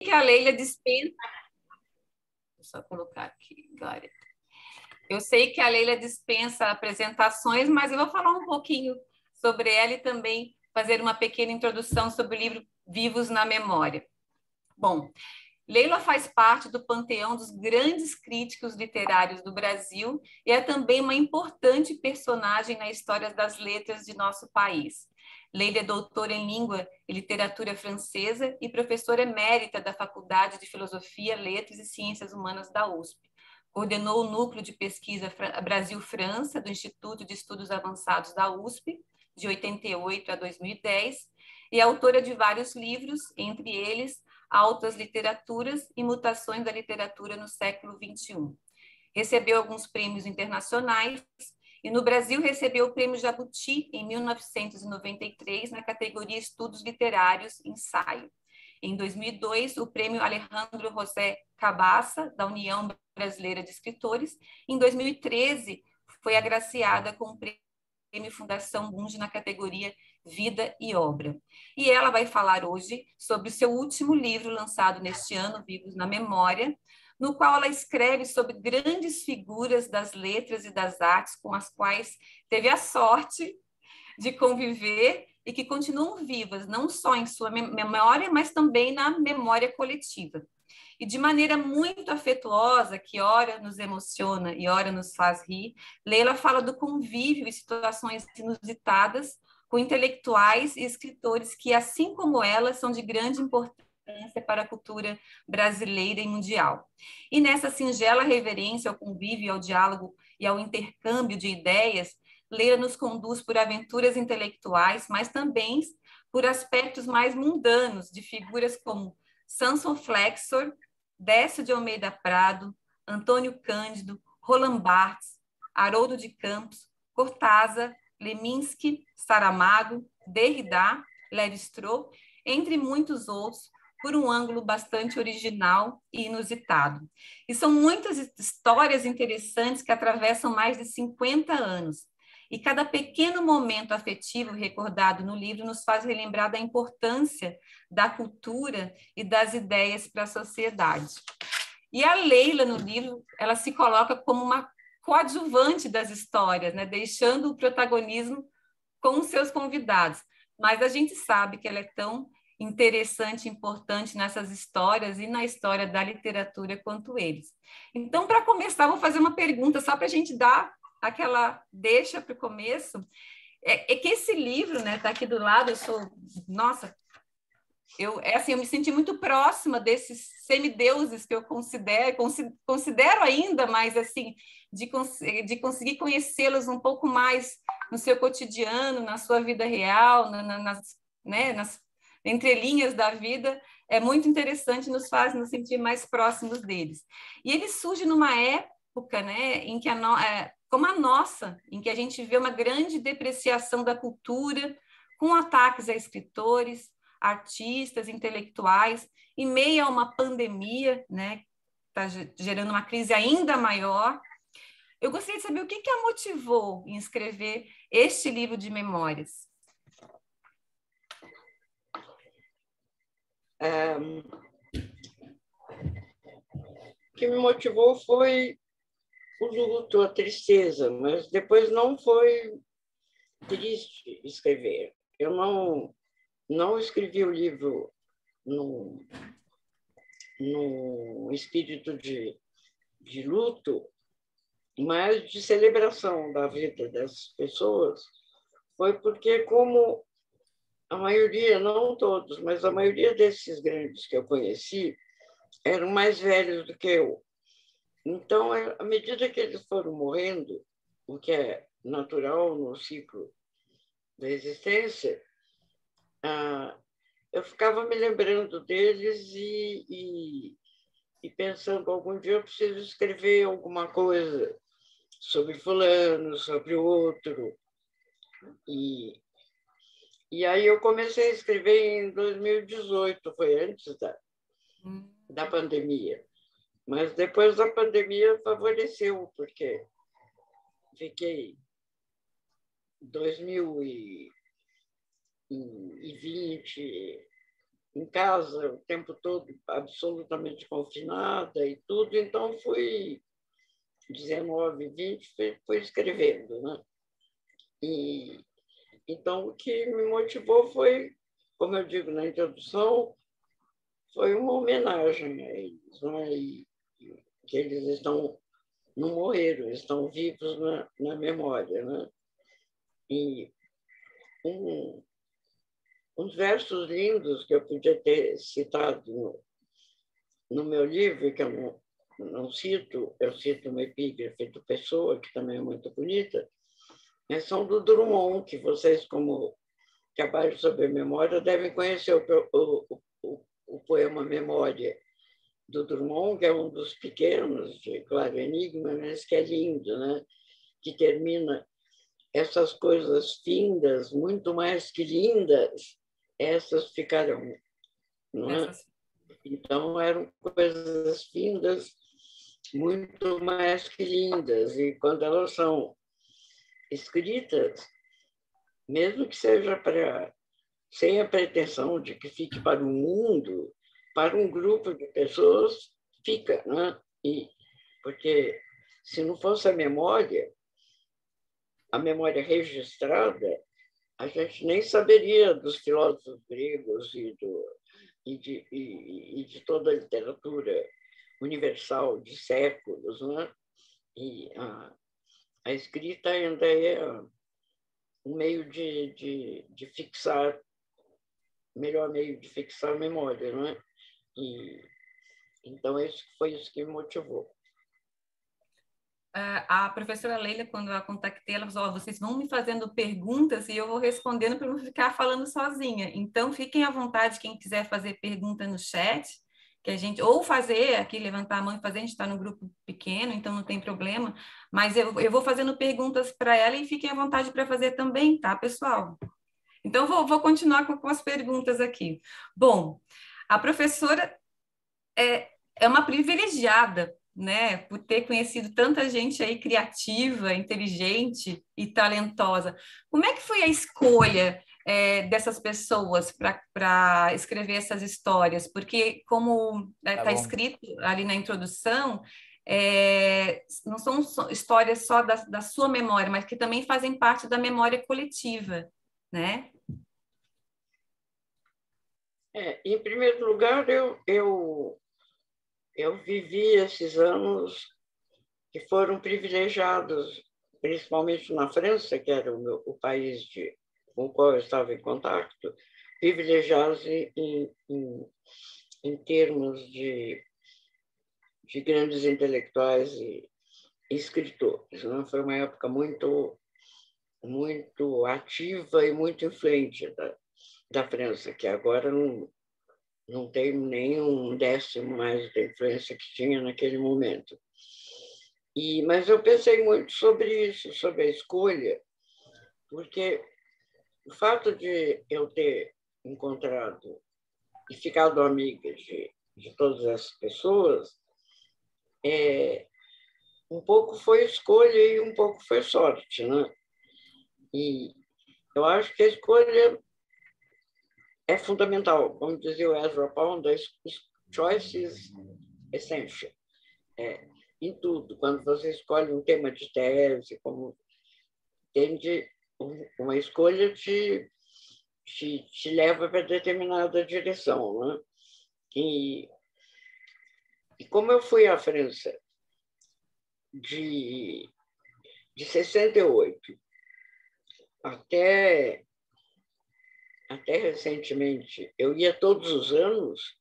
que a Leila dispensa... Vou só colocar aqui, Glória. Eu sei que a Leila dispensa apresentações, mas eu vou falar um pouquinho sobre ela e também fazer uma pequena introdução sobre o livro Vivos na Memória. Bom, Leila faz parte do panteão dos grandes críticos literários do Brasil e é também uma importante personagem na história das letras de nosso país. Leila é doutora em Língua e Literatura Francesa e professora emérita da Faculdade de Filosofia, Letras e Ciências Humanas da USP. Coordenou o Núcleo de Pesquisa Brasil-França do Instituto de Estudos Avançados da USP, de 88 a 2010, e é autora de vários livros, entre eles Altas Literaturas e Mutações da Literatura no Século XXI. Recebeu alguns prêmios internacionais e no Brasil recebeu o Prêmio Jabuti em 1993 na categoria Estudos Literários Ensaio. Em 2002, o Prêmio Alejandro José Cabaça, da União Brasileira de Escritores. Em 2013, foi agraciada com o Prêmio Fundação Bunge na categoria Vida e Obra. E ela vai falar hoje sobre o seu último livro lançado neste ano, Vivos na Memória, no qual ela escreve sobre grandes figuras das letras e das artes com as quais teve a sorte de conviver e que continuam vivas, não só em sua memória, mas também na memória coletiva. E de maneira muito afetuosa, que ora nos emociona e ora nos faz rir, Leila fala do convívio e situações inusitadas com intelectuais e escritores que, assim como ela, são de grande importância para a cultura brasileira e mundial. E nessa singela reverência ao convívio, ao diálogo e ao intercâmbio de ideias, Leila nos conduz por aventuras intelectuais, mas também por aspectos mais mundanos de figuras como Samson Flexor, Décio de Almeida Prado, Antônio Cândido, Roland Barthes, Haroldo de Campos, Cortázar, Leminski, Saramago, Derrida, Lévi-Strauss, entre muitos outros, por um ângulo bastante original e inusitado. E são muitas histórias interessantes que atravessam mais de 50 anos. E cada pequeno momento afetivo recordado no livro nos faz relembrar da importância da cultura e das ideias para a sociedade. E a Leila, no livro, ela se coloca como uma coadjuvante das histórias, né? Deixando o protagonismo com os seus convidados. Mas a gente sabe que ela é tão interessante e importante nessas histórias e na história da literatura quanto eles. Então, para começar, vou fazer uma pergunta, só para a gente dar aquela deixa para o começo. É que esse livro, né, está aqui do lado, nossa, eu me senti muito próxima desses semideuses que eu considero ainda, mas assim, de conseguir conhecê-los um pouco mais no seu cotidiano, na sua vida real, nas entrelinhas da vida, é muito interessante, nos faz nos sentir mais próximos deles. E ele surge numa época, né, em que como a nossa, em que a gente vê uma grande depreciação da cultura, com ataques a escritores, artistas, intelectuais, em meio a uma pandemia, né, que está gerando uma crise ainda maior. Eu gostaria de saber o que a motivou em escrever este livro de memórias. O que me motivou foi o luto, a tristeza, mas depois não foi triste escrever. Eu não escrevi o livro no espírito de luto, mas de celebração da vida das pessoas. Foi porque, como a maioria, não todos, mas a maioria desses grandes que eu conheci eram mais velhos do que eu. Então, à medida que eles foram morrendo, o que é natural no ciclo da existência, eu ficava me lembrando deles e pensando, algum dia eu preciso escrever alguma coisa sobre fulano, sobre outro. E aí eu comecei a escrever em 2018, foi antes da pandemia. Mas depois da pandemia favoreceu, porque fiquei 2020 em casa o tempo todo, absolutamente confinada e tudo, então fui 19, 20, fui escrevendo, né? E então o que me motivou foi, como eu digo na introdução, foi uma homenagem a eles, né? E que eles não morreram, estão vivos na memória, né? E uns versos lindos que eu podia ter citado no meu livro, que eu não cito, eu cito uma epígrafe do Pessoa, que também é muito bonita, mas são do Drummond, que vocês, como trabalham sobre memória, devem conhecer o poema Memória do Drummond, que é um dos pequenos, de Claro Enigma, mas que é lindo, né? Que termina essas coisas findas, muito mais que lindas, essas ficarão. Não é? Então, eram coisas findas, muito mais que lindas. E quando elas são escritas, mesmo que seja sem a pretensão de que fique para o mundo, para um grupo de pessoas, fica. Né? Porque se não fosse a memória registrada, a gente nem saberia dos filósofos gregos e de toda a literatura universal de séculos, né? E a escrita ainda é um meio de fixar, melhor meio de fixar a memória, não é? Então, foi isso que me motivou. A professora Leila, quando eu a contactei, ela falou: vocês vão me fazendo perguntas e eu vou respondendo para não ficar falando sozinha. Então, fiquem à vontade, quem quiser fazer pergunta no chat, que a gente, ou fazer aqui, levantar a mão e fazer, a gente está no grupo pequeno, então não tem problema, mas eu vou fazendo perguntas para ela e fiquem à vontade para fazer também, tá, pessoal? Então, vou continuar com as perguntas aqui. Bom, a professora é uma privilegiada, né, por ter conhecido tanta gente aí criativa, inteligente e talentosa. Como é que foi a escolha dessas pessoas para escrever essas histórias? Porque, como está escrito ali na introdução, não são histórias só da sua memória, mas que também fazem parte da memória coletiva, né? Em primeiro lugar, eu vivi esses anos que foram privilegiados, principalmente na França, que era o país com o qual eu estava em contato, privilegiados em termos de grandes intelectuais e escritores. Né? Foi uma época muito, muito ativa e muito influente da França, que agora não tem nem um décimo mais da influência que tinha naquele momento. Mas eu pensei muito sobre isso, sobre a escolha, porque o fato de eu ter encontrado e ficado amiga de todas essas pessoas, um pouco foi escolha e um pouco foi sorte, né? E eu acho que a escolha é fundamental. Como dizia o Ezra Pound, choice is essential. Em tudo. Quando você escolhe um tema de tese, como tende uma escolha te leva para determinada direção, né? E como eu fui à França de 68 até recentemente, eu ia todos os anos,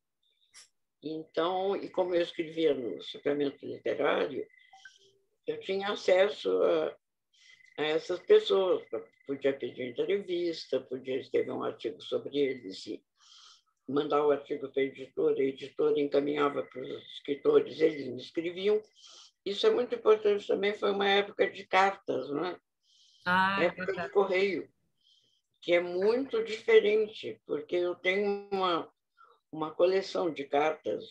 então, e como eu escrevia no suplemento literário, eu tinha acesso a essas pessoas, podia pedir entrevista, podia escrever um artigo sobre eles e mandar o artigo para a editora encaminhava para os escritores, eles me escreviam. Isso é muito importante também, foi uma época de cartas, não é? Época de correio, que é muito diferente, porque eu tenho uma coleção de cartas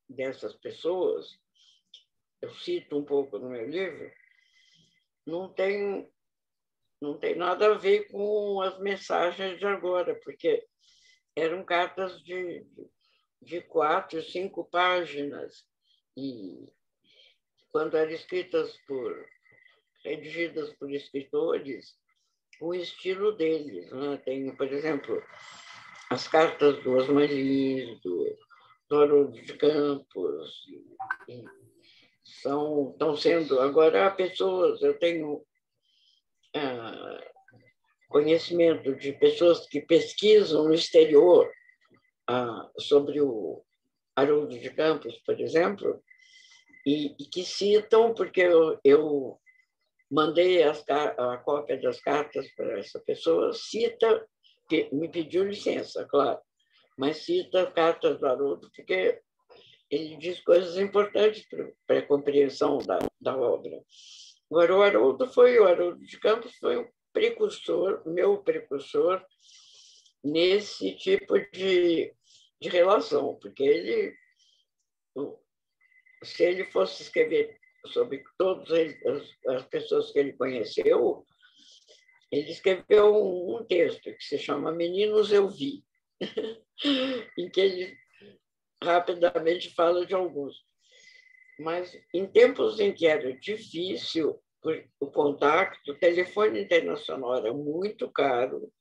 dessas pessoas, eu cito um pouco no meu livro, não tem nada a ver com as mensagens de agora, porque eram cartas de 4, 5 páginas, e quando eram redigidas por escritores, o estilo deles. Né? Tem, por exemplo, as cartas do Osmar Lins, do Haroldo de Campos, e estão sendo agora pessoas, eu tenho conhecimento de pessoas que pesquisam no exterior sobre o Haroldo de Campos, por exemplo, e que citam, porque eu mandei a cópia das cartas para essa pessoa, cita, que me pediu licença, claro, mas cita cartas do Haroldo, porque ele diz coisas importantes para a compreensão da obra. Agora, o Haroldo de Campos foi um precursor, meu precursor, nesse tipo de relação, porque ele, se ele fosse escrever sobre todas as pessoas que ele conheceu, ele escreveu um texto que se chama Meninos Eu Vi, em que ele rapidamente fala de alguns. Mas em tempos em que era difícil o contato, o telefone internacional era muito caro,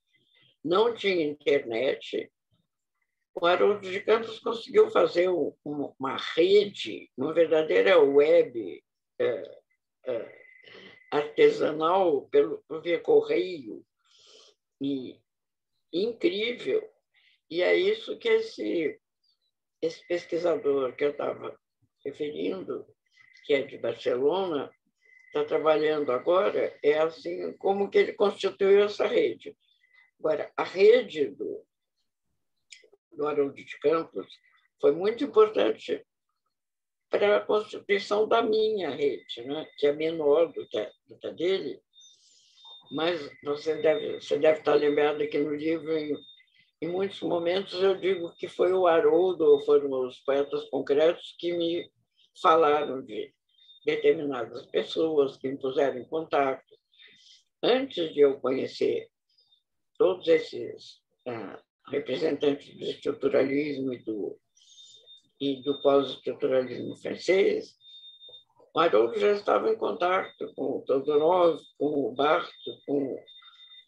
não tinha internet, o Haroldo de Campos conseguiu fazer uma rede, uma verdadeira web artesanal via correio, e incrível. E é isso que esse pesquisador que eu estava referindo, que é de Barcelona, está trabalhando agora, é assim como que ele constituiu essa rede. Agora, a rede do Haroldo de Campos foi muito importante para a constituição da minha rede, né? Que é menor do que a dele, mas você deve estar lembrado que no livro, em muitos momentos, eu digo que foi o Haroldo, ou foram os poetas concretos que me falaram de determinadas pessoas, que me puseram em contato. Antes de eu conhecer todos esses representantes do estruturalismo e do pós-estruturalismo francês, o Haroldo já estava em contato com o Todorov, com o Barthes, com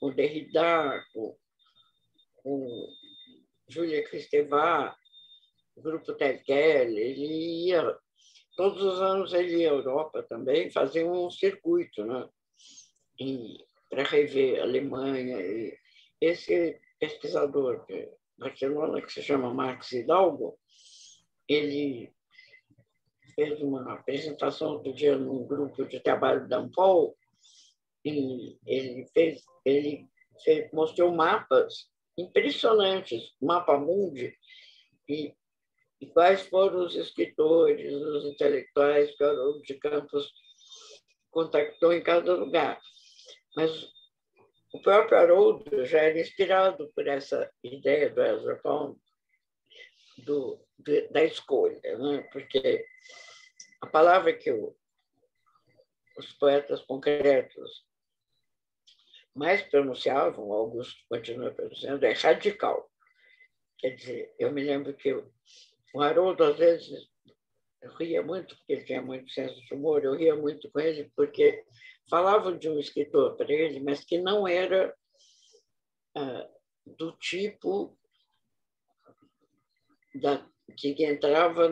o Derrida, com Júlia Kristeva, o grupo Telquel. Ele ia, todos os anos ele ia à Europa também, fazia um circuito, né? Para rever a Alemanha. E esse pesquisador de Barcelona, que se chama Marcos Hidalgo, ele fez uma apresentação outro dia num grupo de trabalho da Ampol, e ele mostrou mapas impressionantes, mapa mundi, e quais foram os escritores, os intelectuais que o Haroldo de Campos contactou em cada lugar. Mas o próprio Haroldo já era inspirado por essa ideia do Ezra Pound, da escolha, né? Porque a palavra que os poetas concretos mais pronunciavam, Augusto continua pronunciando, é radical. Quer dizer, eu me lembro que o Haroldo, às vezes, eu ria muito, porque ele tinha muito senso de humor, eu ria muito com ele, porque falavam de um escritor para ele, mas que não era do tipo que entrava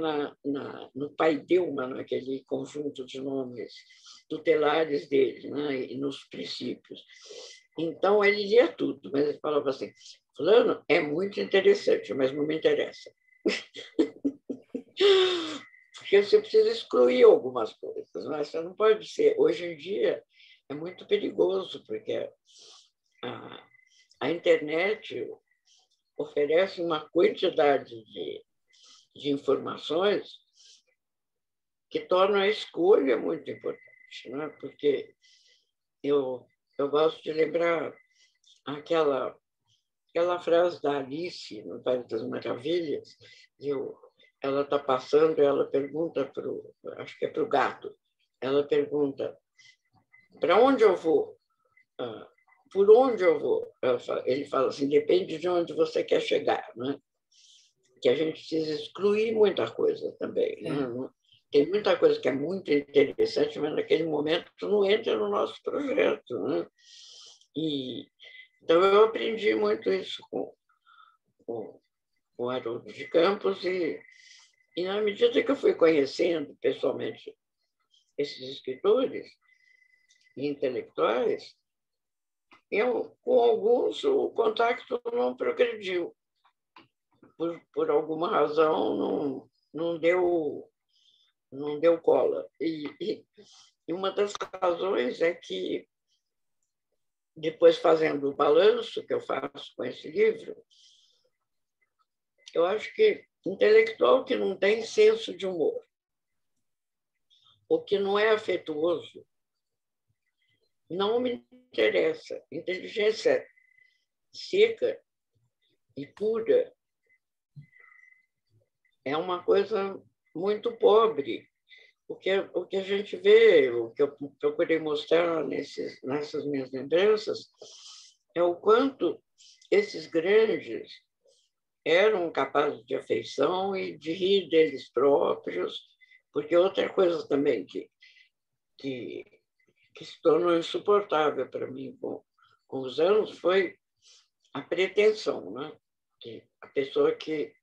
no paideuma, naquele conjunto de nomes tutelares dele, né, e nos princípios. Então, ele lia tudo, mas ele falava assim, fulano é muito interessante, mas não me interessa. Porque você precisa excluir algumas coisas, mas você não pode ser. Hoje em dia é muito perigoso, porque a internet oferece uma quantidade de informações que tornam a escolha muito importante, né? Porque eu gosto de lembrar aquela frase da Alice no País das Maravilhas. Ela está passando, ela pergunta acho que é para o gato, ela pergunta: para onde eu vou? por onde eu vou. Ele fala assim, depende de onde você quer chegar, né? Que a gente precisa excluir muita coisa também. Né? Tem muita coisa que é muito interessante, mas naquele momento não entra no nosso projeto. Né? Então, eu aprendi muito isso com o Haroldo de Campos e, na medida que eu fui conhecendo pessoalmente esses escritores e intelectuais, com alguns o contato não progrediu. Por alguma razão, não deu cola. E uma das razões é que, depois fazendo o balanço que eu faço com esse livro, eu acho que intelectual que não tem senso de humor, ou que não é afetuoso, não me interessa. Inteligência seca e pura é uma coisa muito pobre. O que a gente vê, o que eu procurei mostrar nessas minhas lembranças, é o quanto esses grandes eram capazes de afeição e de rir deles próprios, porque outra coisa também que se tornou insuportável para mim com os anos foi a pretensão, né? Que a pessoa que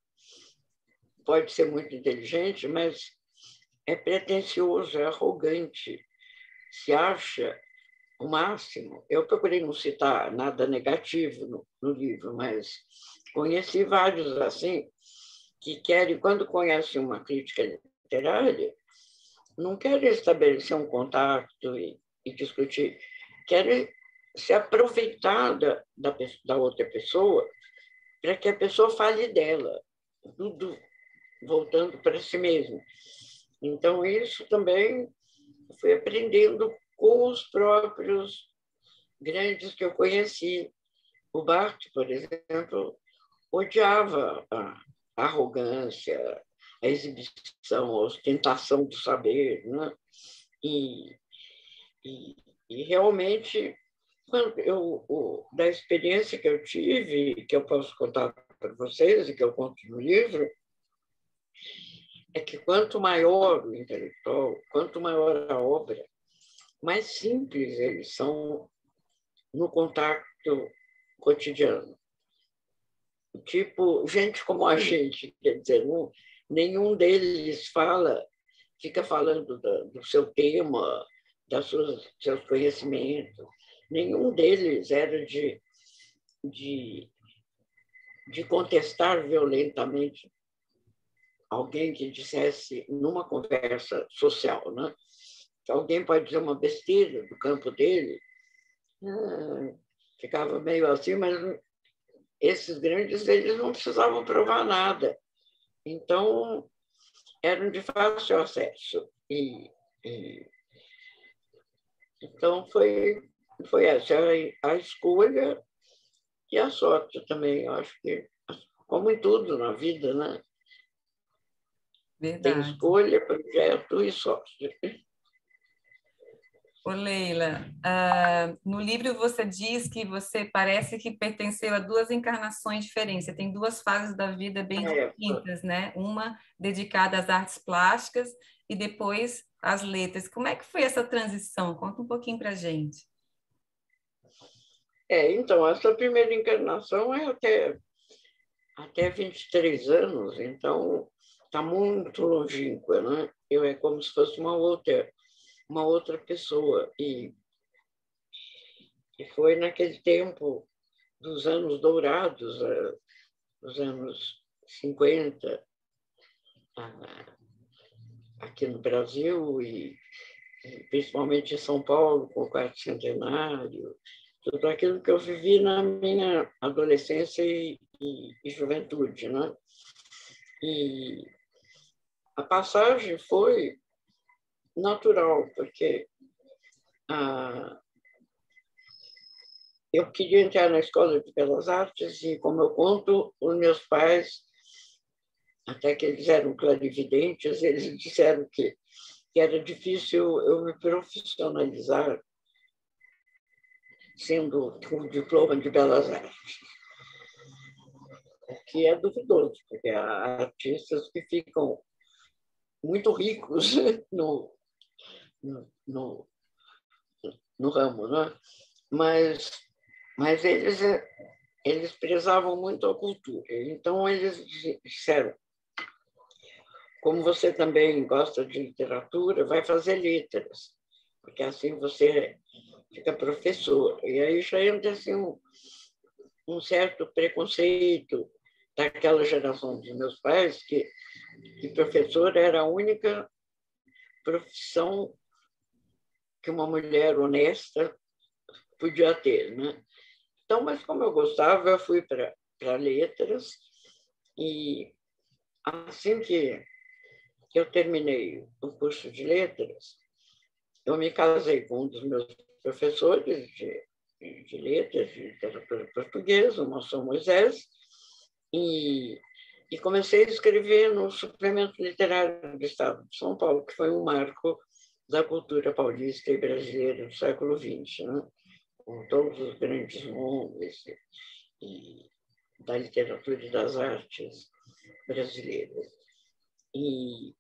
pode ser muito inteligente, mas é pretensioso, é arrogante, se acha o máximo. Eu procurei não citar nada negativo no livro, mas conheci vários assim, que querem, quando conhecem uma crítica literária, não querem estabelecer um contato e discutir, querem se aproveitar da outra pessoa para que a pessoa fale dela, tudo voltando para si mesmo. Então, isso também fui aprendendo com os próprios grandes que eu conheci. O Barthes, por exemplo, odiava a arrogância, a exibição, a ostentação do saber. Né? E, e realmente, da experiência que eu tive, que eu posso contar para vocês e que eu conto no livro, é que quanto maior o intelectual, quanto maior a obra, mais simples eles são no contato cotidiano. Tipo, gente como a gente, quer dizer, nenhum deles fica falando do seu tema, seus conhecimentos. Nenhum deles era de contestar violentamente alguém que dissesse numa conversa social, né? Que alguém pode dizer uma besteira do campo dele, ficava meio assim, mas esses grandes eles não precisavam provar nada. Então, eram de fácil acesso. Então, foi essa a escolha e a sorte também. Eu acho que, como em tudo na vida, né? Verdade. Tem escolha, projeto e sorte. Ô, Leila, no livro você diz que você parece que pertenceu a duas encarnações diferentes. Você tem duas fases da vida bem distintas, né? Uma dedicada às artes plásticas e depois às letras. Como é que foi essa transição? Conta um pouquinho para a gente. Então, essa primeira encarnação é até 23 anos, então está muito longínqua, né? É como se fosse uma outra pessoa. E foi naquele tempo dos anos dourados, dos anos 50, aqui no Brasil, e principalmente em São Paulo, com o quarto centenário, tudo aquilo que eu vivi na minha adolescência e juventude. Né? E a passagem foi natural, porque eu queria entrar na Escola de Belas Artes e, como eu conto, os meus pais, até que eles eram clarividentes, eles disseram que era difícil eu me profissionalizar sendo com diploma de Belas Artes, o que é duvidoso, porque há artistas que ficam muito ricos no, no, no ramo, né? Mas eles prezavam muito a cultura. Então, eles disseram, como você também gosta de literatura, vai fazer letras, porque assim você fica professor. E aí já entra assim, um certo preconceito daquela geração dos meus pais, que professor era a única profissão que uma mulher honesta podia ter, né? Então, mas como eu gostava, eu fui para letras e assim que eu terminei o curso de letras, eu me casei com um dos meus professores de letras, de literatura portuguesa, o Moção Moisés, e comecei a escrever no Suplemento Literário do Estado de São Paulo, que foi um marco da cultura paulista e brasileira do século XX, né? Com todos os grandes nomes da literatura e das artes brasileiras. E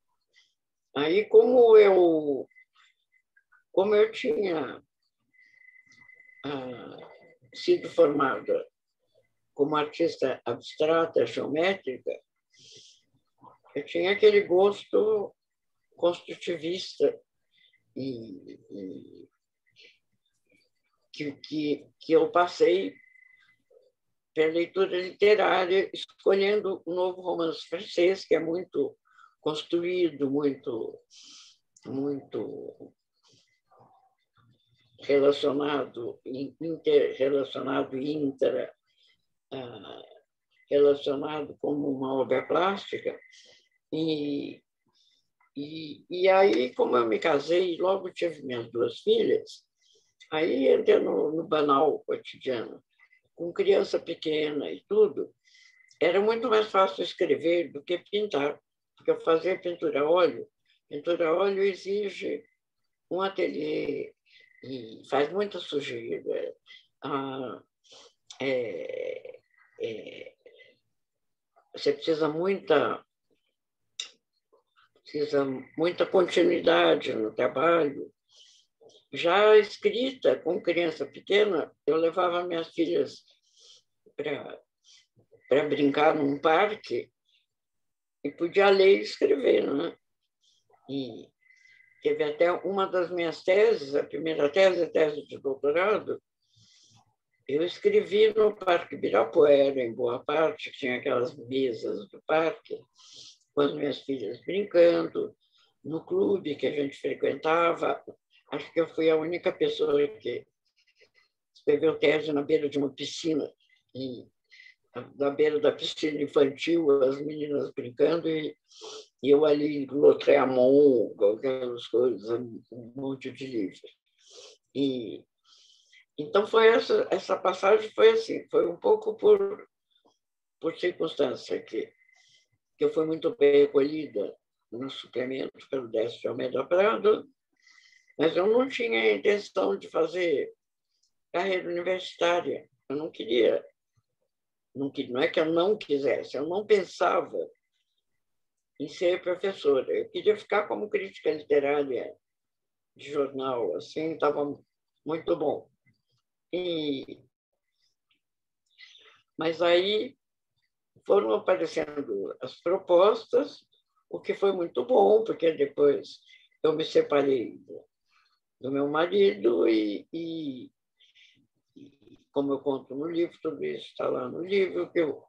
aí, como eu tinha sido formada como artista abstrata, geométrica, eu tinha aquele gosto construtivista que eu passei pela leitura literária, escolhendo o Novo Romance Francês, que é muito construído, muito relacionado, interrelacionado, relacionado como uma obra plástica. E aí, como eu me casei e logo tive minhas duas filhas, aí entrei no banal cotidiano. Com criança pequena e tudo, era muito mais fácil escrever do que pintar, porque eu fazia pintura a óleo. Pintura a óleo exige um ateliê e faz muita sujeira. Você precisa muita continuidade no trabalho. Já escrita com criança pequena, eu levava minhas filhas para brincar num parque e podia ler e escrever, né? E teve até uma das minhas teses, a primeira tese, a tese de doutorado, eu escrevi no Parque Ibirapuera, em Boa Parte, que tinha aquelas mesas do parque, com as minhas filhas brincando, no clube que a gente frequentava. Acho que eu fui a única pessoa que escreveu tese na beira de uma piscina, e na beira da piscina infantil, as meninas brincando, e eu ali, Lautréamont, aquelas coisas, um monte de livros. E então foi essa passagem foi assim, foi um pouco por circunstância que eu fui muito bem acolhida no suplemento pelo Décio de Almeida Prado, mas eu não tinha a intenção de fazer carreira universitária. Eu não queria, não é que eu não quisesse, eu não pensava em ser professora. Eu queria ficar como crítica literária de jornal, assim, estava muito bom. Mas aí foram aparecendo as propostas, o que foi muito bom, porque depois eu me separei do meu marido e, como eu conto no livro, tudo isso está lá no livro, que o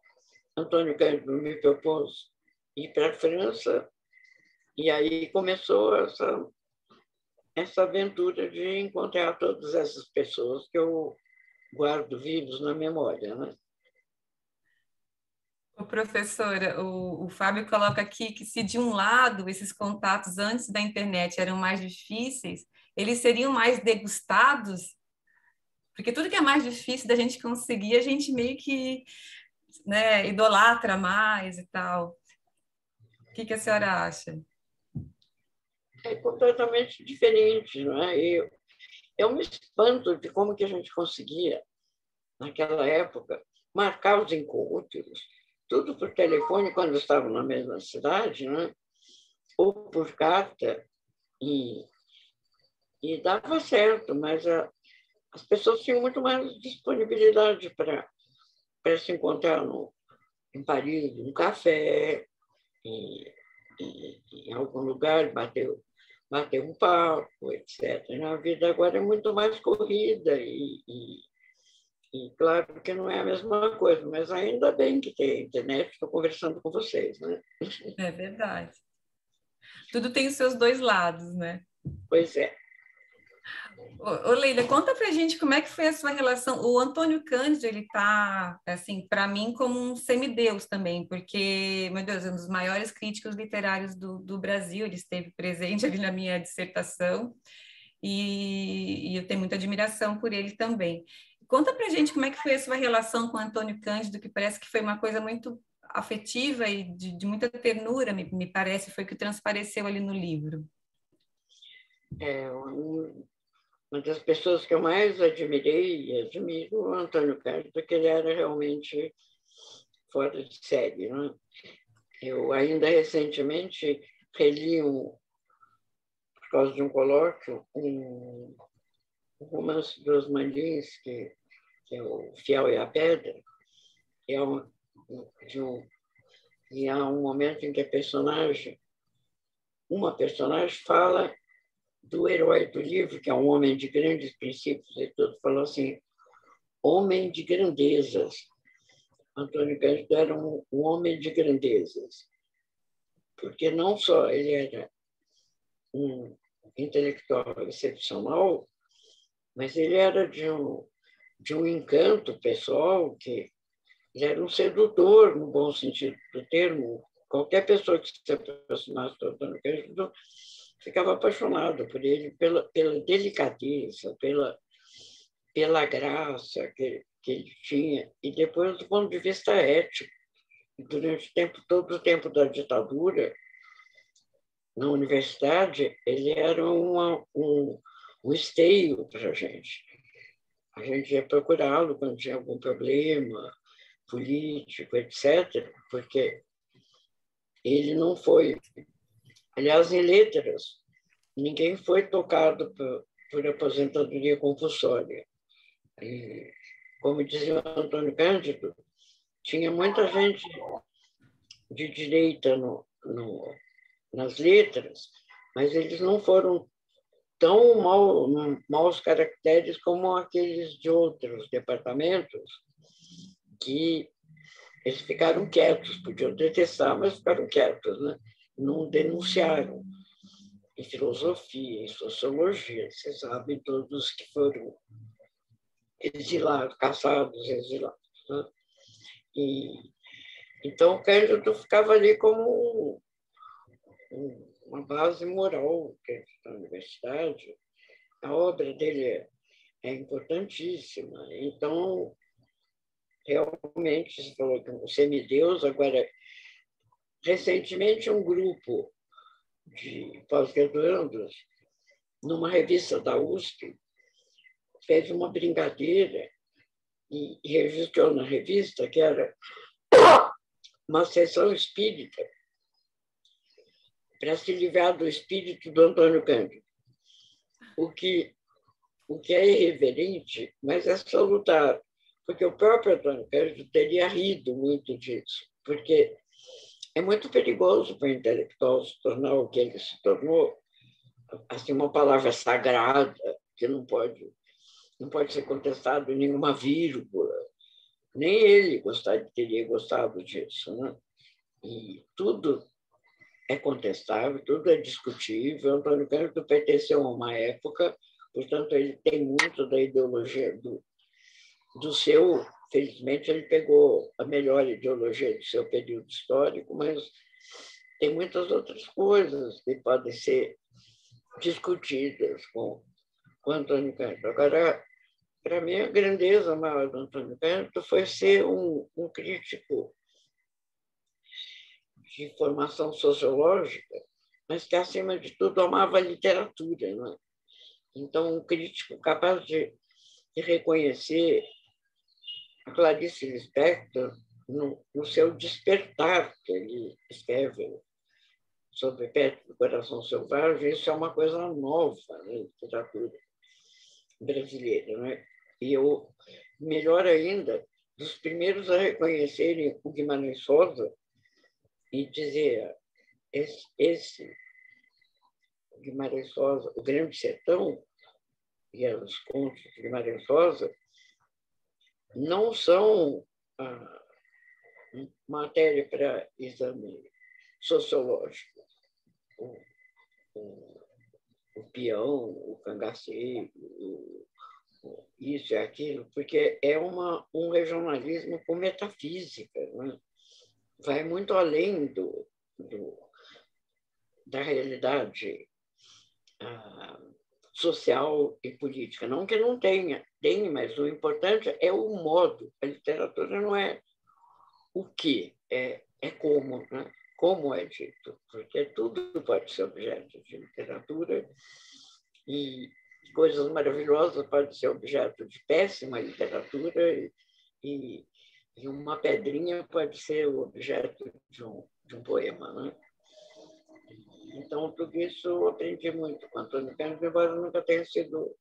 Antônio Cândido me propôs ir para a França, e aí começou essa aventura de encontrar todas essas pessoas que eu guardo vivos na memória, né? Professora, o Fábio coloca aqui que se de um lado esses contatos antes da internet eram mais difíceis, eles seriam mais degustados, porque tudo que é mais difícil da gente conseguir, a gente meio que, né, idolatra mais e tal. O que a senhora acha? É completamente diferente, não é? eu me espanto de como que a gente conseguia, naquela época, marcar os encontros, tudo por telefone, quando estavam na mesma cidade, né? Ou por carta, e, e dava certo, mas as pessoas tinham muito mais disponibilidade para se encontrar em Paris, num café, em, em algum lugar, bater um papo, etc. A vida agora é muito mais corrida e claro que não é a mesma coisa, mas ainda bem que tem internet, estou conversando com vocês, né? É verdade. Tudo tem os seus dois lados, né? Pois é. Ô, Leila, conta pra gente como é que foi a sua relação. O Antônio Cândido, ele tá, assim, para mim, como um semideus também, porque, meu Deus, é um dos maiores críticos literários do Brasil, ele esteve presente ali na minha dissertação, e eu tenho muita admiração por ele também. Conta pra gente como é que foi a sua relação com o Antônio Cândido, que parece que foi uma coisa muito afetiva e de muita ternura, me parece, foi o que transpareceu ali no livro. É, uma das pessoas que eu mais admirei e admiro o Antônio Carlos, porque ele era realmente fora de série. Né? Eu ainda recentemente reli, por causa de um colóquio, um romance dos Mandins, que é o Fiel e a Pedra, é e há um momento em que uma personagem fala do herói do livro, que é um homem de grandes princípios, e tudo, falou assim, homem de grandezas. Antônio Cândido era um homem de grandezas, porque não só ele era um intelectual excepcional, mas ele era de um encanto pessoal, que ele era um sedutor, no bom sentido do termo. Qualquer pessoa que se aproximasse do Antônio Cândido ficava apaixonado por ele, pela delicadeza, pela graça que ele tinha, e depois do ponto de vista ético. Durante todo o tempo da ditadura, na universidade, ele era um esteio para a gente. A gente ia procurá-lo quando tinha algum problema político, etc., porque ele não foi. Aliás, em letras, ninguém foi tocado por aposentadoria compulsória. E, como dizia o Antônio Cândido, tinha muita gente de direita nas letras, mas eles não foram tão maus caracteres como aqueles de outros departamentos, que eles ficaram quietos, podiam detestar, mas ficaram quietos, né? Não denunciaram. Em filosofia, em sociologia, vocês sabem, todos que foram exilados, caçados, exilados. Né? Então, o Cândido ficava ali como uma base moral da universidade. A obra dele é importantíssima. Então, realmente, você falou que o semideus, agora, recentemente, um grupo de pós-graduandos, numa revista da USP, fez uma brincadeira e registrou na revista que era uma sessão espírita para se livrar do espírito do Antônio Cândido. O que é irreverente, mas é salutar, porque o próprio Antônio Cândido teria rido muito disso, porque é muito perigoso para o intelectual se tornar o que ele se tornou, assim, uma palavra sagrada, que não pode ser contestado nenhuma vírgula. Nem ele teria gostado disso. Né? E tudo é contestável, tudo é discutível. Antônio Cândido pertenceu a uma época, portanto, ele tem muito da ideologia do seu. Felizmente, ele pegou a melhor ideologia do seu período histórico, mas tem muitas outras coisas que podem ser discutidas com Antônio Cândido. Agora, para mim, a grandeza maior do Antônio Cândido foi ser um crítico de formação sociológica, mas que, acima de tudo, amava a literatura. Não é? Então, um crítico capaz de reconhecer a Clarice Lispector no seu Despertar, que ele escreve sobre Perto do Coração Selvagem, isso é uma coisa nova na literatura brasileira, né? E eu, melhor ainda, dos primeiros a reconhecerem o Guimarães Rosa e dizer esse Guimarães Rosa, o Grande Sertão e os contos de Guimarães Rosa não são matéria para exame sociológico. O peão, o cangaceiro, isso e aquilo, porque é um regionalismo com metafísica, né? Vai muito além da realidade social e política. Não que não tenha, tem, mas o importante é o modo. A literatura não é o que, é como, né? Como é dito, porque tudo pode ser objeto de literatura e coisas maravilhosas podem ser objeto de péssima literatura e uma pedrinha pode ser o objeto de um poema, né? Então, tudo isso eu aprendi muito com Antônio Cândido, embora eu nunca tenha sido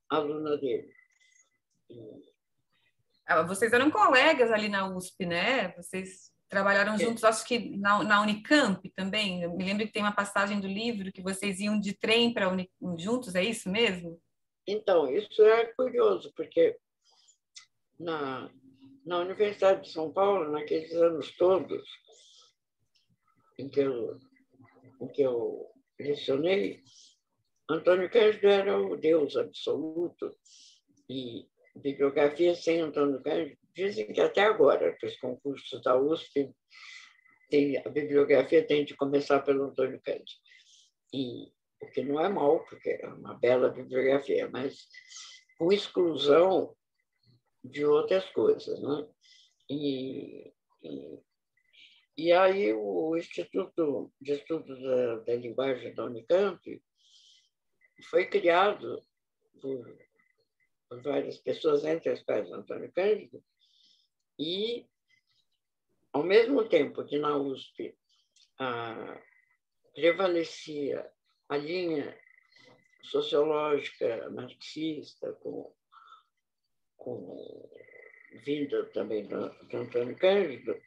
aluna dele. Vocês eram colegas ali na USP, né? Vocês trabalharam juntos, acho que na Unicamp também. Eu me lembro que tem uma passagem do livro que vocês iam de trem para juntos, é isso mesmo? Então, isso é curioso, porque na Universidade de São Paulo, naqueles anos todos em que eu lecionei, Antônio Cândido era o Deus absoluto e bibliografia sem Antônio Cândido, dizem que até agora, que os concursos da USP, a bibliografia tem de começar pelo Antônio Cândido. O que não é mal, porque é uma bela bibliografia, mas com exclusão de outras coisas, né? E aí o Instituto de Estudos da Linguagem da Unicamp foi criado por várias pessoas, entre as quais Antônio Cândido, e, ao mesmo tempo que na USP prevalecia a linha sociológica marxista, com vinda também de Antônio Cândido,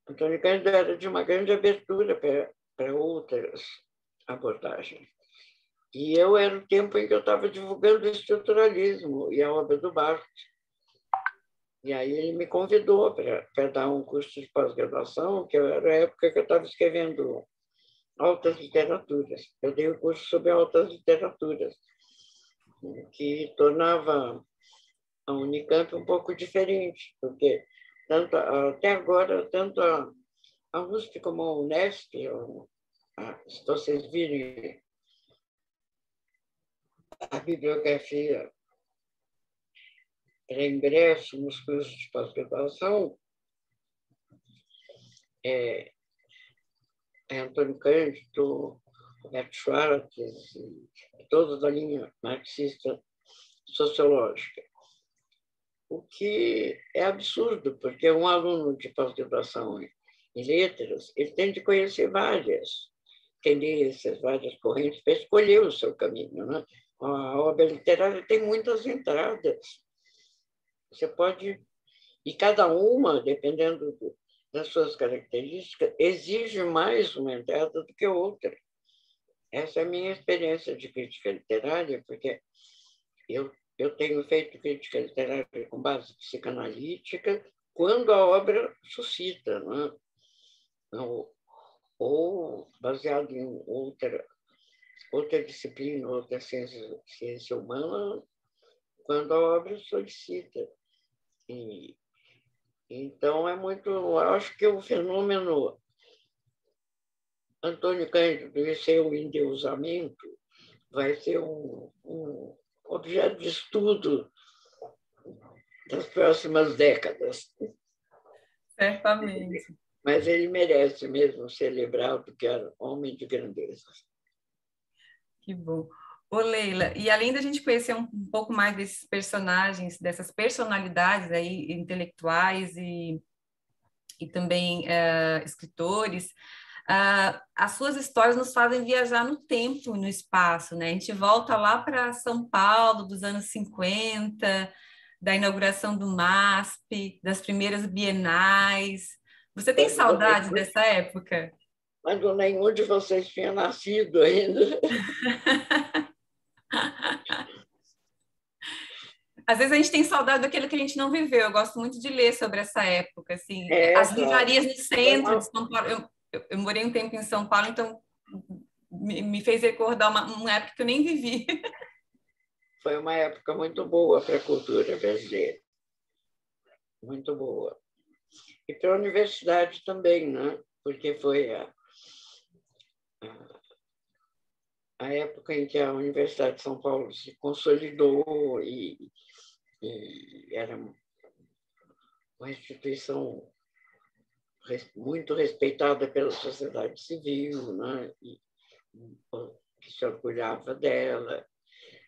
Antônio Cândido era de uma grande abertura para outras abordagens. E eu era o tempo em que eu estava divulgando o estruturalismo e a obra do Barthes. E aí ele me convidou para dar um curso de pós-graduação, que era a época que eu estava escrevendo altas literaturas. Eu dei um curso sobre altas literaturas, que tornava a Unicamp um pouco diferente, porque até agora, tanto a USP como a Unesp, se vocês virem a bibliografia para ingresso nos cursos de pós-graduação, é Antônio Cândido, Roberto Schwartz, todos da linha marxista sociológica. O que é absurdo, porque um aluno de pós-graduação em letras, ele tem de conhecer várias tendências, várias correntes para escolher o seu caminho, né? A obra literária tem muitas entradas. Você pode... E cada uma, dependendo das suas características, exige mais uma entrada do que outra. Essa é a minha experiência de crítica literária, porque eu tenho feito crítica literária com base psicanalítica quando a obra suscita, né? Ou baseado em outra disciplina, outra ciência humana, quando a obra solicita. Então, eu acho que o fenômeno Antônio Cândido e seu endeusamento vai ser um objeto de estudo das próximas décadas. Certamente. Mas ele merece mesmo ser lembrado que era homem de grandeza. Que bom. Ô, Leila, e além da gente conhecer um pouco mais desses personagens, dessas personalidades aí intelectuais e também escritores, as suas histórias nos fazem viajar no tempo e no espaço, né? A gente volta lá para São Paulo dos anos 50, da inauguração do MASP, das primeiras bienais. Você tem saudade dessa época? Quando nenhum de vocês tinha nascido ainda. Às vezes a gente tem saudade daquilo que a gente não viveu. Eu gosto muito de ler sobre essa época, assim, as Claro. livrarias no centro de São Paulo. Eu morei um tempo em São Paulo, então me fez recordar uma época que eu nem vivi. Foi uma época muito boa para a cultura brasileira, muito boa. E para a universidade também, né? Porque foi a época em que a Universidade de São Paulo se consolidou e era uma instituição muito respeitada pela sociedade civil, né? E que se orgulhava dela.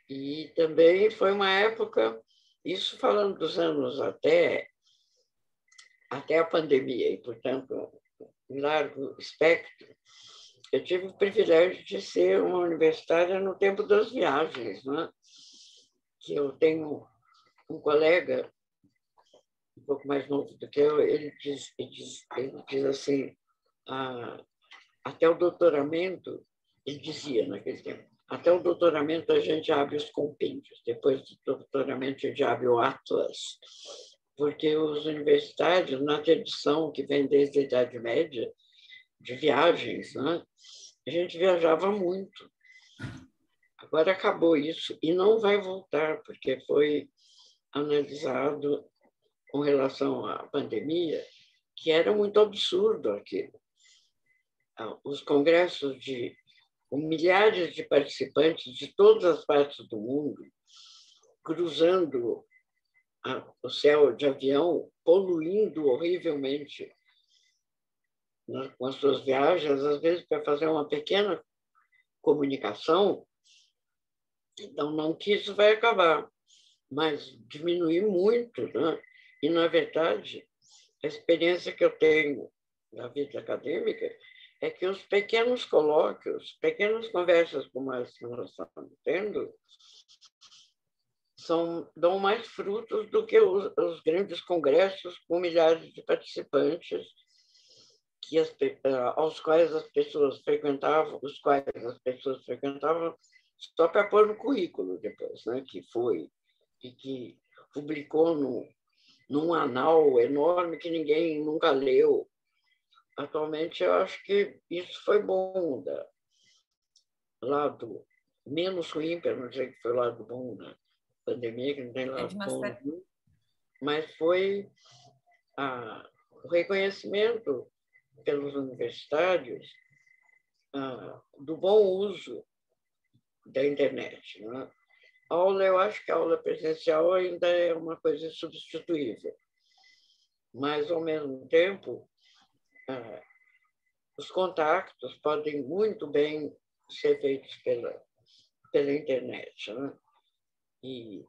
E também foi uma época, isso falando dos anos até a pandemia, e, portanto, em largo espectro, eu tive o privilégio de ser uma universitária no tempo das viagens, né? Que eu tenho um colega um pouco mais novo do que eu, ele diz assim, até o doutoramento, ele dizia naquele tempo, até o doutoramento a gente abre os compêndios, depois do doutoramento a gente abre o Atlas, porque os universitários, na tradição que vem desde a Idade Média, de viagens, né? A gente viajava muito. Agora acabou isso e não vai voltar, porque foi analisado com relação à pandemia, que era muito absurdo aquilo. Os congressos com milhares de participantes de todas as partes do mundo, cruzando o céu de avião, poluindo horrivelmente, né, com as suas viagens, às vezes para fazer uma pequena comunicação. Então, não que isso vai acabar, mas diminuir muito, né? E, na verdade, a experiência que eu tenho na vida acadêmica é que os pequenos colóquios, pequenas conversas como as que nós estamos tendo, dão mais frutos do que os grandes congressos com milhares de participantes aos quais as pessoas frequentavam, só para pôr no currículo depois, né? Que foi e que publicou num anal enorme que ninguém nunca leu. Atualmente, eu acho que isso foi bom, lado menos ruim, para não dizer que foi o lado bom da pandemia, que não tem lado bom, mas foi o reconhecimento pelos universitários do bom uso da internet. Né? Eu acho que a aula presencial ainda é uma coisa substituível, mas, ao mesmo tempo, os contactos podem muito bem ser feitos pela internet. Né? E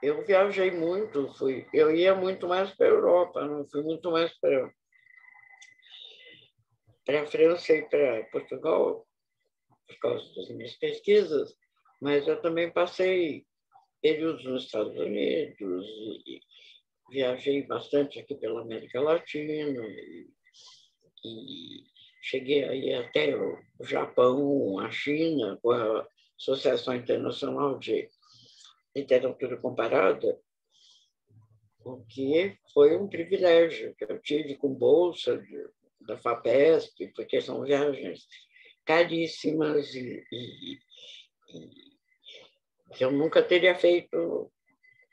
eu viajei muito, eu ia muito mais para a Europa, não fui muito mais para a França e para Portugal, por causa das minhas pesquisas, mas eu também passei períodos nos Estados Unidos e viajei bastante aqui pela América Latina e cheguei aí até o Japão, a China, com a Associação Internacional de Literatura Comparada, o que foi um privilégio que eu tive com bolsa da FAPESP, porque são viagens caríssimas e que eu nunca teria feito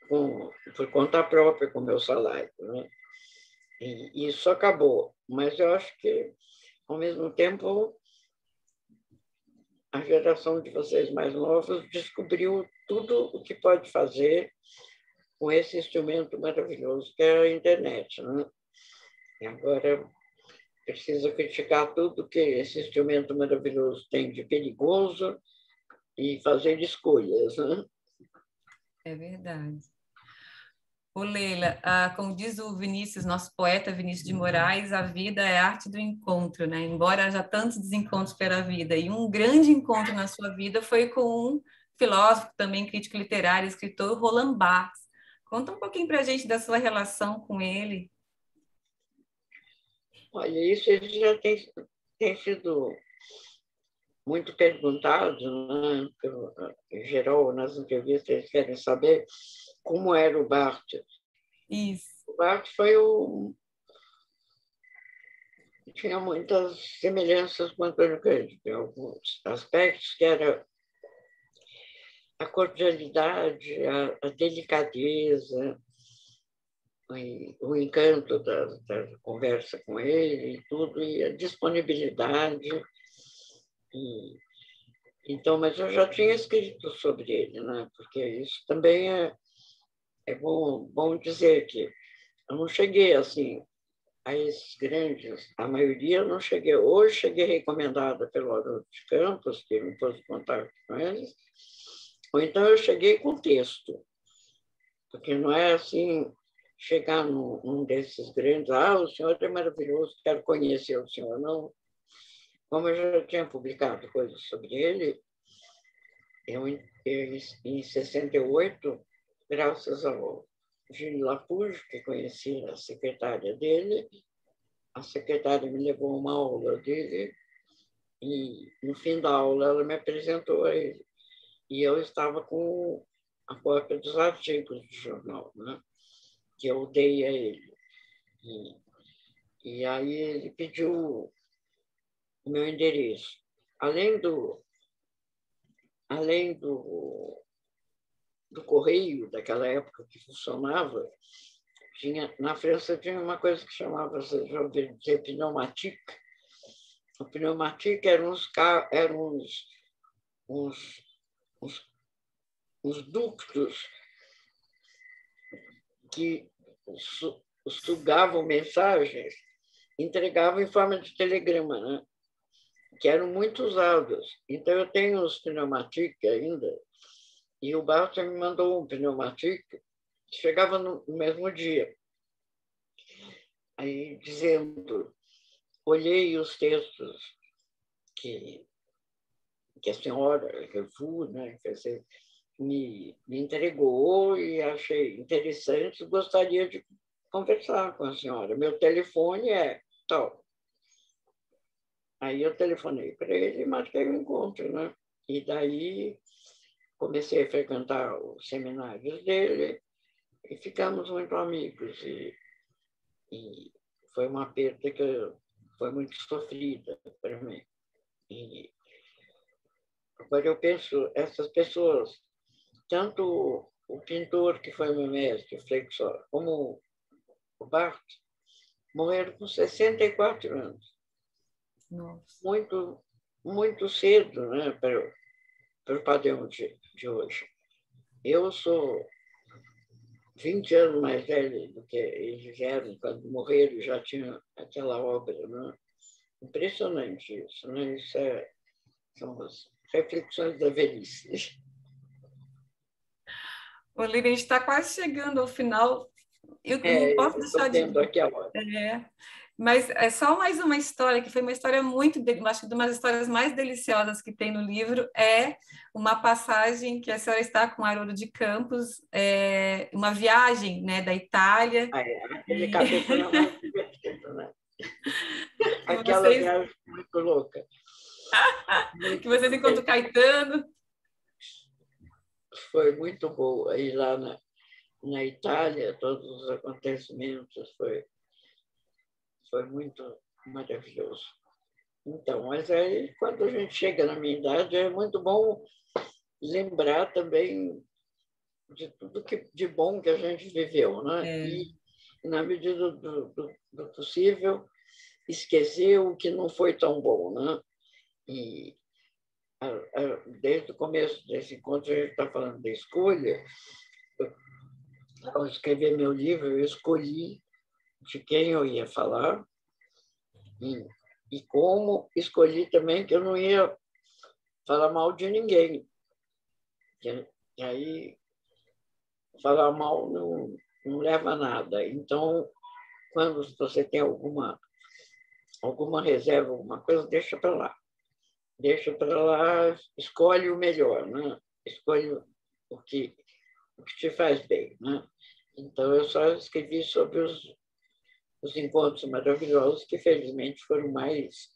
por conta própria, com o meu salário. Né? E isso acabou. Mas eu acho que, ao mesmo tempo, a geração de vocês mais novos descobriu tudo o que pode fazer com esse instrumento maravilhoso que é a internet. Né? E agora preciso criticar tudo que esse instrumento maravilhoso tem de perigoso e fazer escolhas, né? É verdade. Ô Leila, como diz o Vinícius, nosso poeta Vinícius de Moraes, a vida é a arte do encontro, né? Embora haja tantos desencontros pela vida. E um grande encontro na sua vida foi com um filósofo, também crítico literário, escritor, Roland Barthes. Conta um pouquinho para a gente da sua relação com ele. Olha, isso ele já tem sido muito perguntado, né? Em geral, nas entrevistas, eles querem saber como era o Barthes. Isso. O Barthes tinha muitas semelhanças com Antônio Cândido, em alguns aspectos, que era a cordialidade, a delicadeza, o encanto da conversa com ele e tudo, e a disponibilidade. Então, mas eu já tinha escrito sobre ele, né? Porque isso também é bom dizer que eu não cheguei assim a esses grandes, a maioria eu não cheguei. Hoje cheguei recomendada pelo Haroldo de Campos, que me pôs em contato com eles, ou então eu cheguei com texto, porque não é assim chegar num desses grandes, o senhor é maravilhoso, quero conhecer o senhor, não. Como eu já tinha publicado coisas sobre ele, em 68, graças ao Gilles Lapouge, que conhecia a secretária dele, a secretária me levou a uma aula dele e, no fim da aula, ela me apresentou a ele. E eu estava com a cópia dos artigos do jornal, né? Que eu dei a ele. E aí ele pediu o meu endereço. Além do correio, daquela época que funcionava, na França tinha uma coisa que chamava-se, já ouvi dizer, pneumatique. O pneumatique eram uns ductos que sugavam mensagens, entregavam em forma de telegrama, né? Que eram muito usados. Então, eu tenho os pneumatique ainda, e o Barton me mandou um pneumatique, que chegava no mesmo dia. Aí, dizendo, olhei os textos que a senhora, que eu fui, né, que você me entregou e achei interessante, gostaria de conversar com a senhora. Meu telefone é tal. Aí eu telefonei para ele e marquei o encontro, né? E daí comecei a frequentar os seminários dele e ficamos muito amigos. E foi uma perda que foi muito sofrida para mim. E agora eu penso, essas pessoas, tanto o pintor que foi meu mestre, o Flexor, como o Barthes, morreram com 64 anos. Nossa. Muito, muito cedo, né, para o padrão de hoje. Eu sou 20 anos mais velho do que eles eram quando morreram e já tinha aquela obra. Né? Impressionante isso. Né? São as reflexões da velhice. Olivia, a gente está quase chegando ao final. Eu não Eu posso estou deixar de. vendo aqui a hora. Mas é só mais uma história, que foi uma história muito, acho que uma das histórias mais deliciosas que tem no livro, é uma passagem que a senhora está com Haroldo de Campos, uma viagem, né, da Itália. Aquele capítulo é mais divertido, né? Que Aquela vocês, viagem muito louca. que vocês encontram Caetano. Foi muito boa. E lá na Itália, todos os acontecimentos, foi muito maravilhoso. Então, mas aí, quando a gente chega na minha idade, é muito bom lembrar também de tudo de bom que a gente viveu, né? E, na medida do possível, esquecer o que não foi tão bom, né? E desde o começo desse encontro, a gente está falando da escolha. Ao escrever meu livro, eu escolhi de quem eu ia falar e como escolhi também que eu não ia falar mal de ninguém, E aí, falar mal não leva a nada. Então, quando você tem alguma reserva, alguma coisa, deixa para lá. Deixa para lá, escolhe o melhor, né? Escolhe o que te faz bem, né? Então, eu só escrevi sobre os encontros maravilhosos, que felizmente foram mais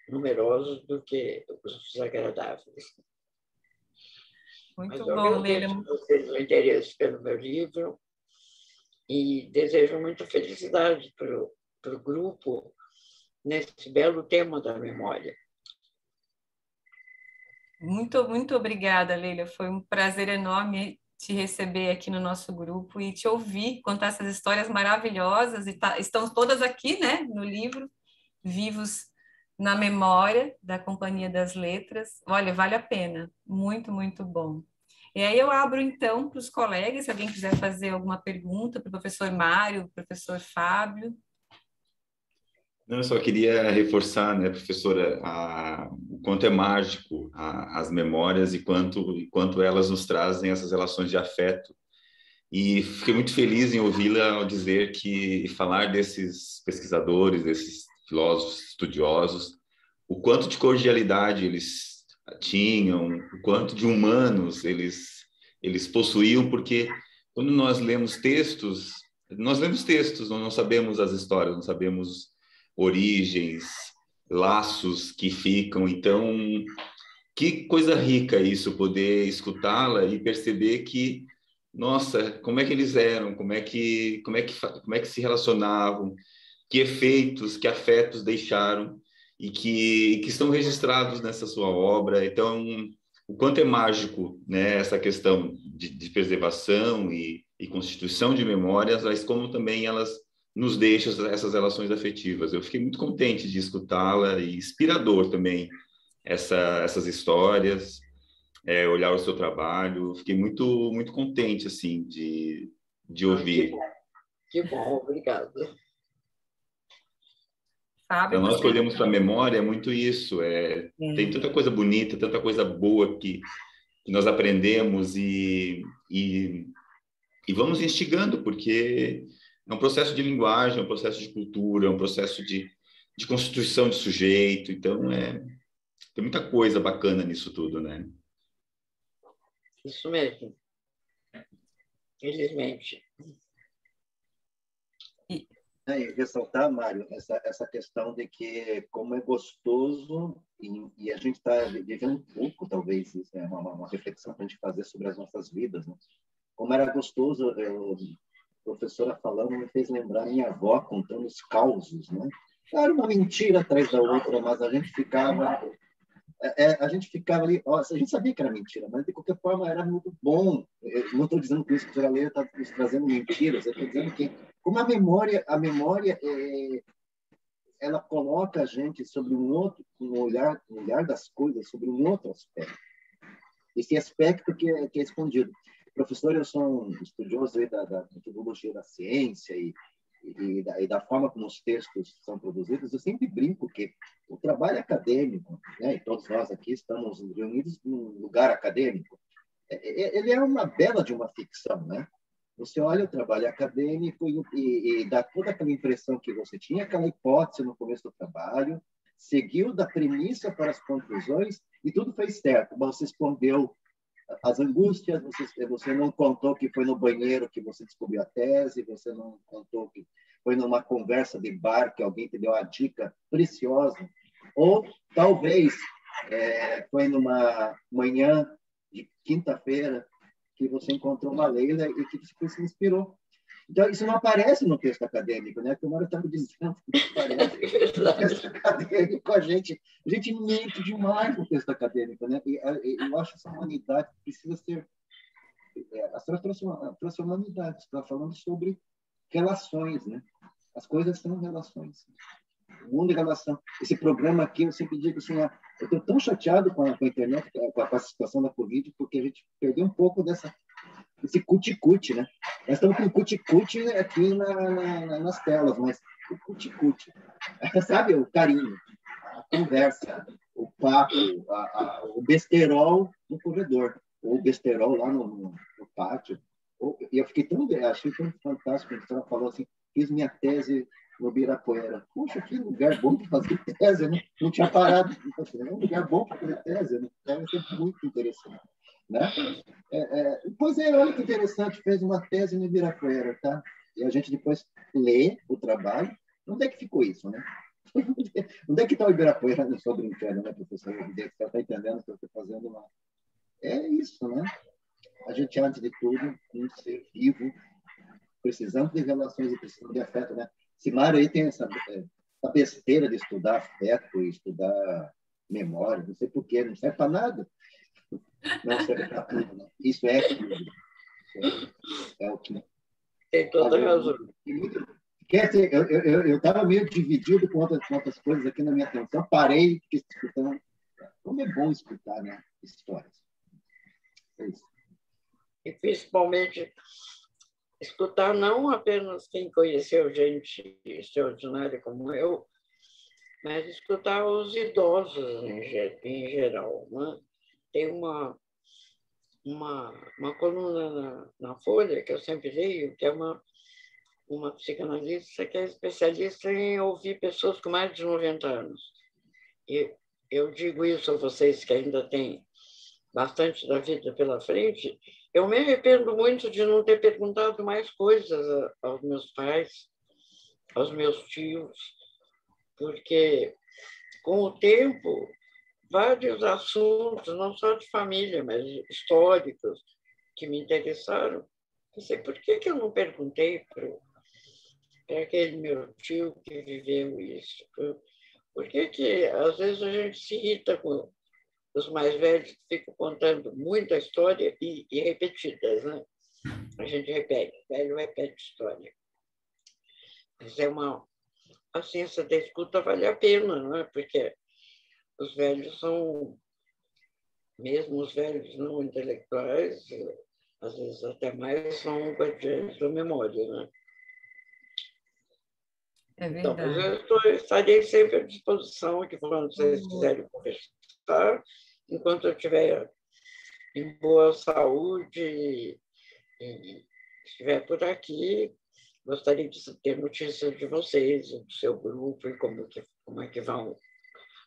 numerosos do que os desagradáveis. Muito Mas eu bom, Leila. agradeço a vocês o interesse pelo meu livro e desejo muita felicidade para o grupo nesse belo tema da memória. Muito, muito obrigada, Leila. Foi um prazer enorme te receber aqui no nosso grupo e te ouvir contar essas histórias maravilhosas. E estão todas aqui, né, no livro, vivos na memória da Companhia das Letras. Olha, vale a pena. Muito, muito bom. E aí eu abro, então, para os colegas, se alguém quiser fazer alguma pergunta para o professor Mário, professor Fábio. Não, eu só queria reforçar, né, professora, o quanto é mágico as memórias e quanto elas nos trazem essas relações de afeto. E fiquei muito feliz em ouvi-la ao dizer que falar desses pesquisadores, desses filósofos estudiosos, o quanto de cordialidade eles tinham, o quanto de humanos eles possuíam, porque quando nós lemos textos, não sabemos as histórias, não sabemos origens, laços que ficam. Então, que coisa rica isso, poder escutá-la e perceber que, nossa, como é que eles eram, como é que se relacionavam, que efeitos, que afetos deixaram e que estão registrados nessa sua obra. Então, o quanto é mágico, né, essa questão de preservação e constituição de memórias, mas como também elas nos deixam essas relações afetivas. Eu fiquei muito contente de escutá-la e inspirador também essas histórias, olhar o seu trabalho. Fiquei muito, muito contente assim de ouvir. Que bom, obrigada. Fábio, Nós olhamos para a memória, é muito isso. Tem tanta coisa bonita, tanta coisa boa que nós aprendemos e vamos instigando, porque é um processo de linguagem, é um processo de cultura, é um processo de constituição de sujeito. Então, tem muita coisa bacana nisso tudo, né? Isso mesmo. Felizmente. E ressaltar, Mário, essa questão de que como é gostoso, e a gente está vivendo um pouco, talvez, isso é uma reflexão para a gente fazer sobre as nossas vidas, né? Como era gostoso, a professora falando me fez lembrar minha avó contando os causos, né? Era uma mentira atrás da outra, mas a gente ficava ali, a gente sabia que era mentira, mas de qualquer forma era muito bom. Eu não estou dizendo que isso que a Leila está nos trazendo mentiras, eu estou dizendo que como a memória ela coloca a gente sobre um olhar das coisas, sobre um outro aspecto. Esse aspecto que é escondido. Professor, eu sou um estudioso aí da metodologia da ciência e da forma como os textos são produzidos. Eu sempre brinco que o trabalho acadêmico, né, e todos nós aqui estamos reunidos num lugar acadêmico, ele é uma bela de uma ficção, né? Você olha o trabalho acadêmico e dá toda aquela impressão que você tinha aquela hipótese no começo do trabalho, seguiu da premissa para as conclusões e tudo fez certo. Você escondeu as angústias, você não contou que foi no banheiro que você descobriu a tese, você não contou que foi numa conversa de bar que alguém te deu uma dica preciosa, ou talvez foi numa manhã de quinta-feira que você encontrou uma Leila e que você se inspirou. Então, isso não aparece no texto acadêmico, né? Que o Mário estava dizendo que não aparece no texto acadêmico. A gente mente demais no texto acadêmico, né? E eu acho que essa humanidade precisa ser... A senhora trouxe a humanidade, você está falando sobre relações, né? As coisas são relações. O mundo é relação. Esse programa aqui, eu sempre digo assim, eu estou tão chateado com a internet, com a situação da Covid, porque a gente perdeu um pouco desse cuti-cuti, né? Nós estamos com o cuti-cuti aqui nas telas, mas o cuti-cuti, sabe? O carinho, a conversa, o papo, o besterol no corredor. ou besterol lá no pátio. E eu fiquei achei tão fantástico, a professora falou assim, fiz minha tese no Ibirapuera. Puxa, que lugar bom para fazer tese, né? Não tinha parado. É um lugar bom para fazer tese, né? Deve ser muito interessante. Né? Pois é, olha que interessante, fez uma tese no Ibirapuera, tá? E a gente depois lê o trabalho. Onde é que ficou isso, né? Onde é que está o Ibirapuera? Não estou brincando, né, professor? Você está entendendo que eu estou fazendo uma... É isso, né? A gente, antes de tudo, um ser vivo, precisando de relações e precisando de afeto, né? Simário aí tem essa besteira de estudar afeto e estudar memória, não sei porquê, não serve para nada. Não serve para tudo, né? Isso é equilíbrio. É o que... Tem toda a razão. Quer dizer, eu estava meio dividido com outras coisas aqui na minha atenção, parei, fiquei escutando. Como é bom escutar, né? Histórias. É isso. E principalmente escutar não apenas quem conheceu gente extraordinária como eu, mas escutar os idosos em geral. Né? Tem uma coluna na Folha que eu sempre leio, que é uma psicanalista que é especialista em ouvir pessoas com mais de 90 anos. E eu digo isso a vocês que ainda têm bastante da vida pela frente, eu me arrependo muito de não ter perguntado mais coisas aos meus pais, aos meus tios, porque, com o tempo, vários assuntos, não só de família, mas históricos, que me interessaram, não sei por que eu não perguntei para aquele meu tio que viveu isso. Por que, às vezes, a gente se irrita com os mais velhos que ficam contando muita história e repetidas, né? A gente repete, o velho repete história. Mas a ciência da escuta vale a pena, não é? Porque os velhos são, mesmo os velhos não intelectuais, às vezes até mais, são guardiões da memória, né? É Então, verdade. mas eu estarei sempre à disposição, que quando vocês quiserem conversar, enquanto eu estiver em boa saúde e estiver por aqui, gostaria de ter notícias de vocês, do seu grupo e como é que vão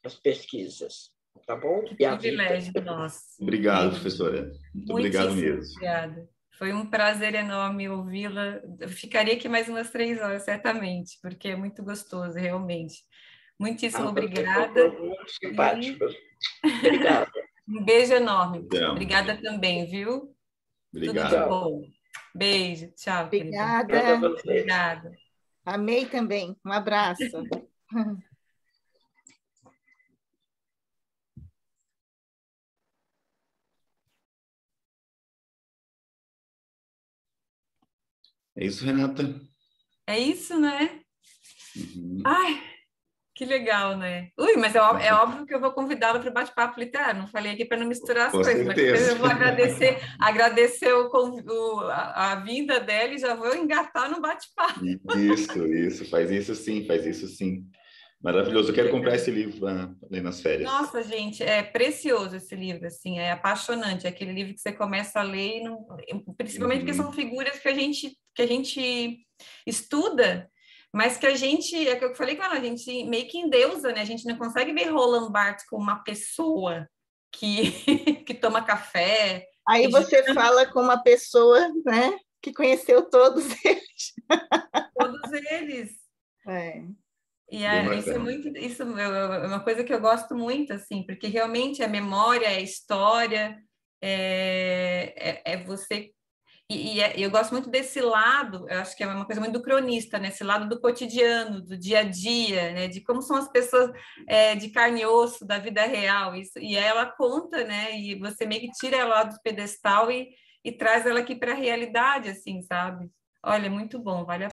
as pesquisas, tá bom? Que privilégio nosso. Obrigado, professora. Muito obrigado mesmo. Obrigada. Foi um prazer enorme ouvi-la. Eu ficaria aqui mais umas 3 horas, certamente, porque é muito gostoso, realmente. Muitíssimo obrigada. Muito simpáticos. Obrigada. Um beijo enorme. Então, Obrigada também, viu? obrigado. Tudo de bom. Beijo. Tchau. Obrigada. Obrigada. Amei também. Um abraço. É isso, Renata? É isso, né? Uhum. Ai, que legal, né? Ui, mas é óbvio que eu vou convidá-la para o bate-papo literário. Não falei aqui para não misturar as Com coisas, certeza. mas eu vou agradecer a vinda dela e já vou engatar no bate-papo. Isso, faz isso sim. Maravilhoso. Eu quero comprar esse livro para ler nas férias. Nossa, gente, é precioso esse livro, assim, é apaixonante. É aquele livro que você começa a ler, e não... principalmente porque são figuras que a gente estuda, mas que a gente, é o que eu falei com ela, a gente meio que endeusa, né? A gente não consegue ver Roland Barthes como uma pessoa que, que toma café. Aí você fala com uma pessoa, né, que conheceu todos eles. Todos eles. É. E isso é uma coisa que eu gosto muito, assim, porque realmente é memória, é história, é você... eu gosto muito desse lado, eu acho que é uma coisa muito do cronista, né? Esse lado do cotidiano, do dia a dia, né? De como são as pessoas de carne e osso, da vida real. E aí ela conta, né? E você meio que tira ela do pedestal e traz ela aqui para a realidade, assim, sabe? Olha, muito bom, vale a